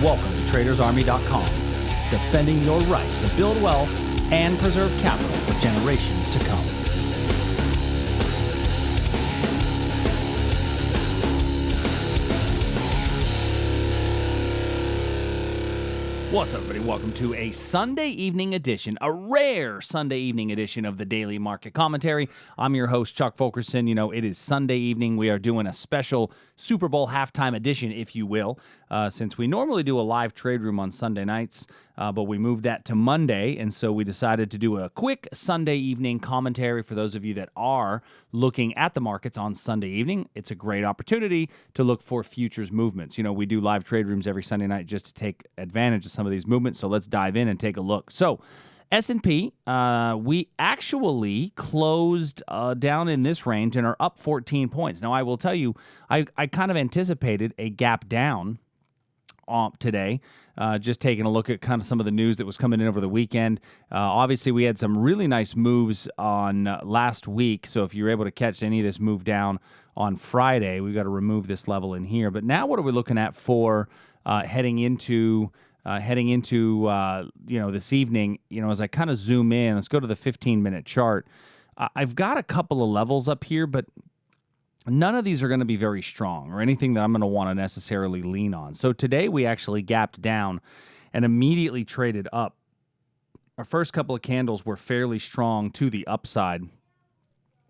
Welcome to TradersArmy.com, defending your right to build wealth and preserve capital for generations to come. What's up, everybody? Welcome to a Sunday evening edition, a rare Sunday evening edition of the Daily Market Commentary. I'm your host, Chuck Fulkerson. You know, it is Sunday evening. We are doing a special Super Bowl halftime edition, if you will, since we normally do a live trade room on Sunday nights, but we moved that to Monday, and so we decided to do a quick Sunday evening commentary for those of you that are looking at the markets on Sunday evening. It's a great opportunity to look for futures movements. You know, we do live trade rooms every Sunday night just to take advantage of some of these movements, so let's dive in and take a look. So S&P, we actually closed down in this range and are up 14 points. Now, I will tell you, I kind of anticipated a gap down today, just taking a look at kind of some of the news that was coming in over the weekend. Obviously, we had some really nice moves on last week, so if you're able to catch any of this move down on Friday, we've got to remove this level in here. But now what are we looking at for heading into this evening? You know, as I kind of zoom in, let's go to the 15-minute chart. I've got a couple of levels up here, but none of these are going to be very strong or anything that I'm going to want to necessarily lean on. So today we actually gapped down and immediately traded up. Our first couple of candles were fairly strong to the upside,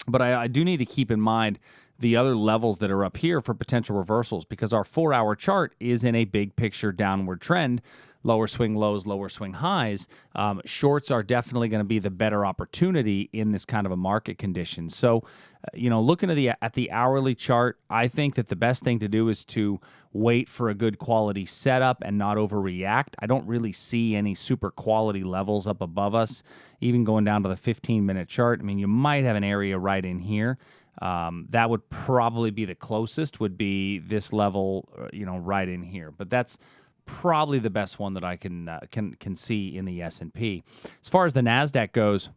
but I do need to keep in mind the other levels that are up here for potential reversals, because our 4-hour chart is in a big picture downward trend. Lower swing lows, lower swing highs. Shorts are definitely going to be the better opportunity in this kind of a market condition. So, looking at the hourly chart, I think that the best thing to do is to wait for a good quality setup and not overreact. I don't really see any super quality levels up above us, even going down to the 15-minute chart. I mean, you might have an area right in here. That would probably be the closest, would be this level, right in here. But that's probably the best one that I can see in the S&P. As far as the NASDAQ goes,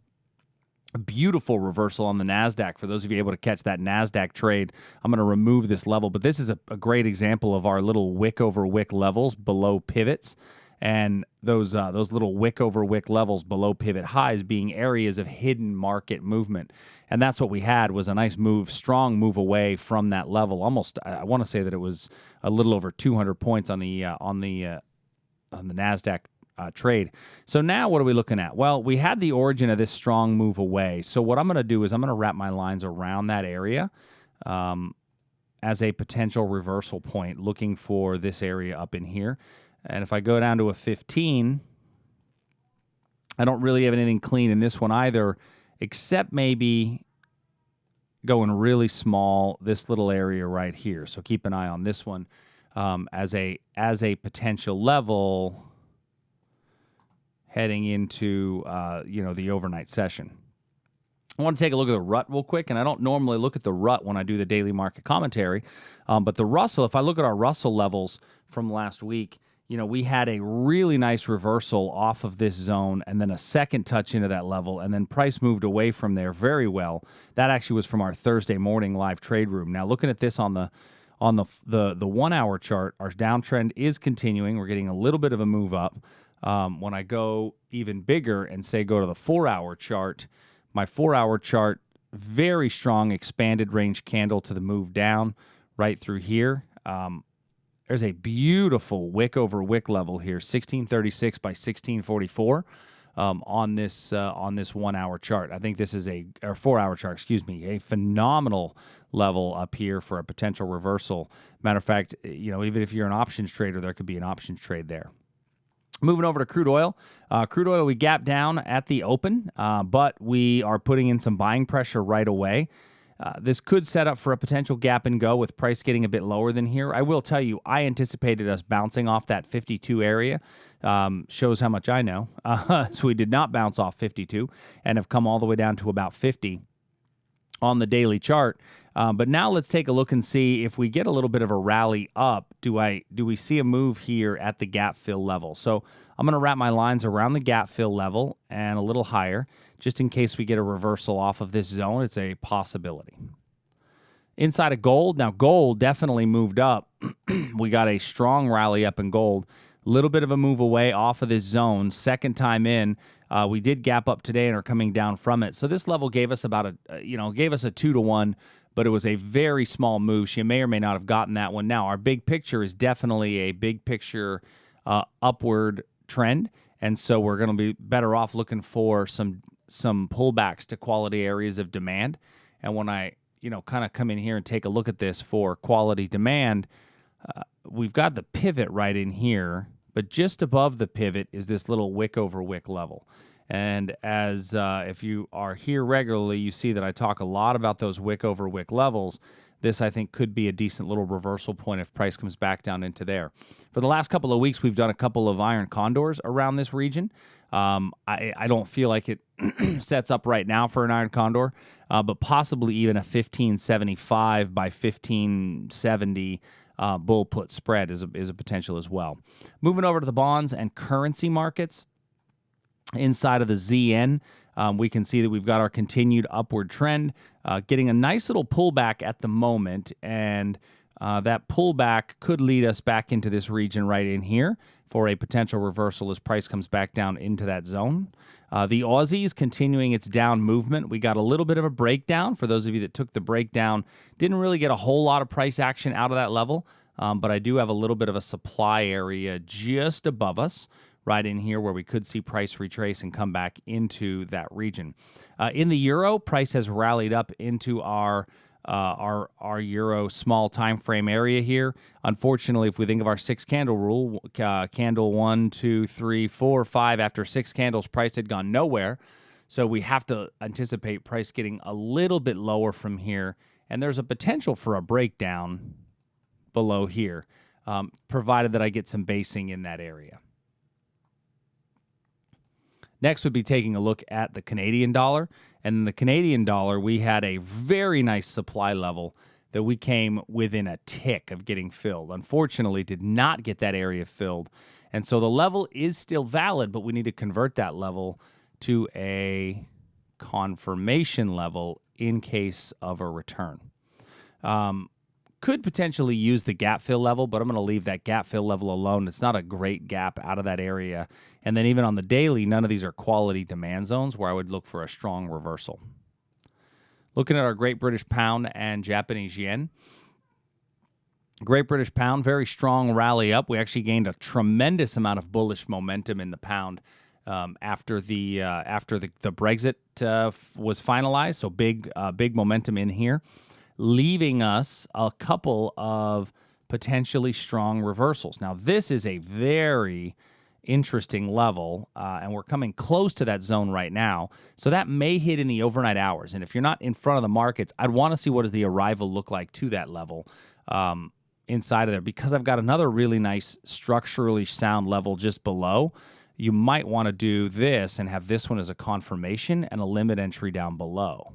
a beautiful reversal on the NASDAQ. For those of you able to catch that NASDAQ trade, I'm going to remove this level, but this is a great example of our little wick over wick levels below pivots, and those little wick over wick levels below pivot highs being areas of hidden market movement. And that's what we had, was a nice move, strong move away from that level. Almost, I want to say that it was a little over 200 points on the NASDAQ trade. So now what are we looking at? Well, we had the origin of this strong move away. So what I'm going to do is I'm going to wrap my lines around that area as a potential reversal point, looking for this area up in here. And if I go down to a 15, I don't really have anything clean in this one either, except maybe going really small, this little area right here. So keep an eye on this one as a potential level heading into the overnight session. I want to take a look at the rut real quick, and I don't normally look at the rut when I do the daily market commentary, but the Russell, if I look at our Russell levels from last week, we had a really nice reversal off of this zone and then a second touch into that level, and then price moved away from there very well. That actually was from our Thursday morning live trade room. Now, looking at this on the 1-hour chart, our downtrend is continuing. We're getting a little bit of a move up. When I go even bigger and say go to the 4-hour chart, my 4-hour chart, very strong expanded range candle to the move down right through here. There's a beautiful wick over wick level here, 1636 by 1644 on this 1-hour chart. I think this is or 4-hour chart, a phenomenal level up here for a potential reversal. Matter of fact, even if you're an options trader, there could be an options trade there. Moving over to crude oil. Crude oil, we gapped down at the open, but we are putting in some buying pressure right away. This could set up for a potential gap and go with price getting a bit lower than here. I will tell you, I anticipated us bouncing off that 52 area. Shows how much I know. So we did not bounce off 52 and have come all the way down to about 50 on the daily chart. But now let's take a look and see if we get a little bit of a rally up. Do we see a move here at the gap fill level? So I'm going to wrap my lines around the gap fill level and a little higher, just in case we get a reversal off of this zone. It's a possibility. Inside of gold, now gold definitely moved up. We got a strong rally up in gold. Little bit of a move away off of this zone. Second time in, we did gap up today and are coming down from it. So this level gave us about gave us a 2-to-1, but it was a very small move. She may or may not have gotten that one. Now, our big picture is definitely a big picture upward trend, and so we're going to be better off looking for some pullbacks to quality areas of demand. And when I kind of come in here and take a look at this for quality demand, we've got the pivot right in here, but just above the pivot is this little wick over wick level. And as if you are here regularly, you see that I talk a lot about those wick over wick levels. This, I think, could be a decent little reversal point if price comes back down into there. For the last couple of weeks, we've done a couple of iron condors around this region. I don't feel like it sets up right now for an iron condor, but possibly even a 1575 by 1570 bull put spread is a potential as well. Moving over to the bonds and currency markets. Inside of the ZN, we can see that we've got our continued upward trend, getting a nice little pullback at the moment, and that pullback could lead us back into this region right in here for a potential reversal as price comes back down into that zone. The Aussie's continuing its down movement. We got a little bit of a breakdown. For those of you that took the breakdown, didn't really get a whole lot of price action out of that level, but I do have a little bit of a supply area just above us, right in here where we could see price retrace and come back into that region. In the euro, price has rallied up into our euro small time frame area here. Unfortunately, if we think of our 6 candle rule, candle 1, 2, 3, 4, 5, after 6 candles, price had gone nowhere. So we have to anticipate price getting a little bit lower from here, and there's a potential for a breakdown below here, provided that I get some basing in that area. Next would be taking a look at the Canadian dollar. And in the Canadian dollar, we had a very nice supply level that we came within a tick of getting filled. Unfortunately, did not get that area filled. And so the level is still valid, but we need to convert that level to a confirmation level in case of a return. Could potentially use the gap fill level, but I'm going to leave that gap fill level alone. It's not a great gap out of that area. And then even on the daily, none of these are quality demand zones where I would look for a strong reversal. Looking at our Great British Pound and Japanese Yen. Great British Pound, very strong rally up. We actually gained a tremendous amount of bullish momentum in the pound after the Brexit was finalized. So big momentum in here, leaving us a couple of potentially strong reversals. Now, this is a very interesting level, and we're coming close to that zone right now. So that may hit in the overnight hours. And if you're not in front of the markets, I'd want to see what does the arrival look like to that level inside of there, because I've got another really nice structurally sound level just below. You might want to do this and have this one as a confirmation and a limit entry down below.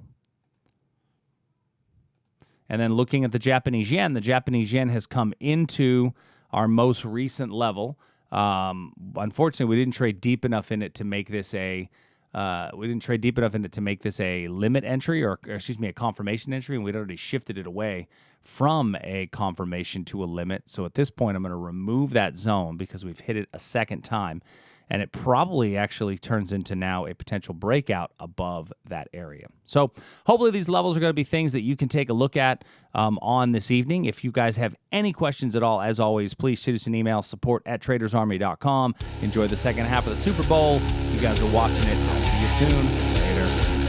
And then looking at the Japanese yen has come into our most recent level. Unfortunately, we didn't trade deep enough in it to make this a limit entry, or excuse me, a confirmation entry, and we'd already shifted it away from a confirmation to a limit. So at this point, I'm going to remove that zone because we've hit it a second time, and it probably actually turns into now a potential breakout above that area. So hopefully these levels are going to be things that you can take a look at on this evening. If you guys have any questions at all, as always, please shoot us an email, support@tradersarmy.com. Enjoy the second half of the Super Bowl. If you guys are watching it, I'll see you soon. Later.